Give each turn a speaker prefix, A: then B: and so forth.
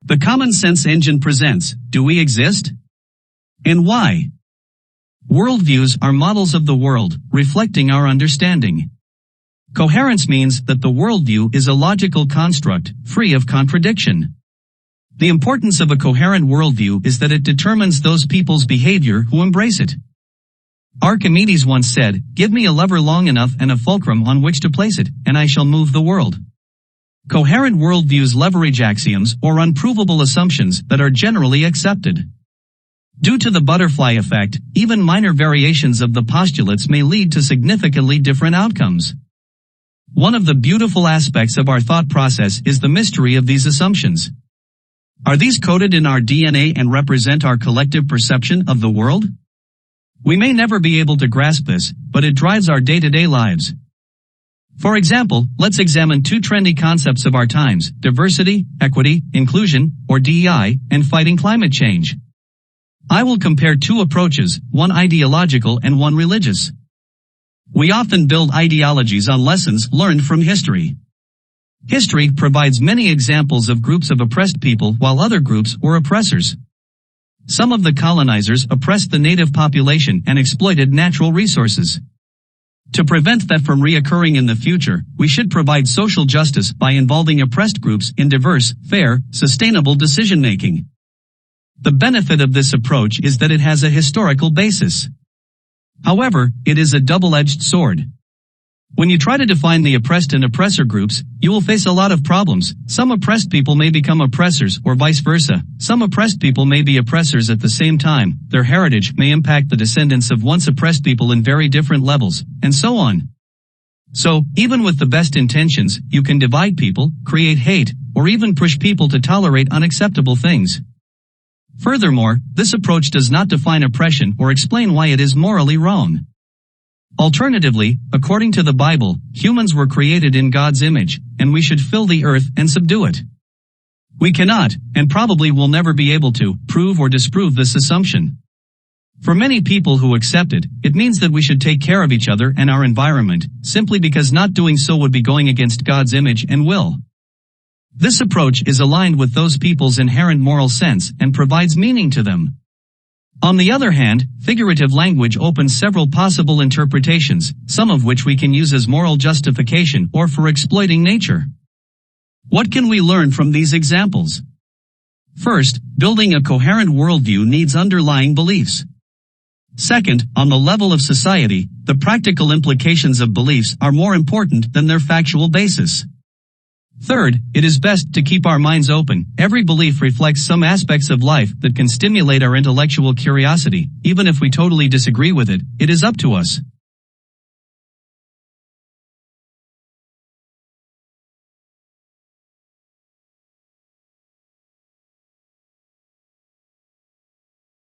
A: The Common Sense Engine presents, Do We Exist? And Why? Worldviews are models of the world, reflecting our understanding. Coherence means that the worldview is a logical construct, free of contradiction. The importance of a coherent worldview is that it determines those people's behavior who embrace it. Archimedes once said, "Give me a lever long enough and a fulcrum on which to place it, and I shall move the world." Coherent worldviews leverage axioms or unprovable assumptions that are generally accepted. Due to the butterfly effect, even minor variations of the postulates may lead to significantly different outcomes. One of the beautiful aspects of our thought process is the mystery of these assumptions. Are these coded in our DNA and represent our collective perception of the world? We may never be able to grasp this, but it drives our day-to-day lives. For example, let's examine two trendy concepts of our times: diversity, equity, inclusion, or DEI, and fighting climate change. I will compare two approaches, one ideological and one religious. We often build ideologies on lessons learned from history. History provides many examples of groups of oppressed people while other groups were oppressors. Some of the colonizers oppressed the native population and exploited natural resources. To prevent that from reoccurring in the future, we should provide social justice by involving oppressed groups in diverse, fair, sustainable decision-making. The benefit of this approach is that it has a historical basis. However, it is a double-edged sword. When you try to define the oppressed and oppressor groups, you will face a lot of problems. Some oppressed people may become oppressors, or vice versa. Some oppressed people may be oppressors at the same time. Their heritage may impact the descendants of once oppressed people in very different levels, and so on. So, even with the best intentions, you can divide people, create hate, or even push people to tolerate unacceptable things. Furthermore, this approach does not define oppression or explain why it is morally wrong. Alternatively, according to the Bible, humans were created in God's image, and we should fill the earth and subdue it. We cannot, and probably will never be able to, prove or disprove this assumption. For many people who accept it, it means that we should take care of each other and our environment, simply because not doing so would be going against God's image and will. This approach is aligned with those people's inherent moral sense and provides meaning to them. On the other hand, figurative language opens several possible interpretations, some of which we can use as moral justification or for exploiting nature. What can we learn from these examples? First, building a coherent worldview needs underlying beliefs. Second, on the level of society, the practical implications of beliefs are more important than their factual basis. Third, it is best to keep our minds open. Every belief reflects some aspects of life that can stimulate our intellectual curiosity. Even if we totally disagree with it, it is up to us.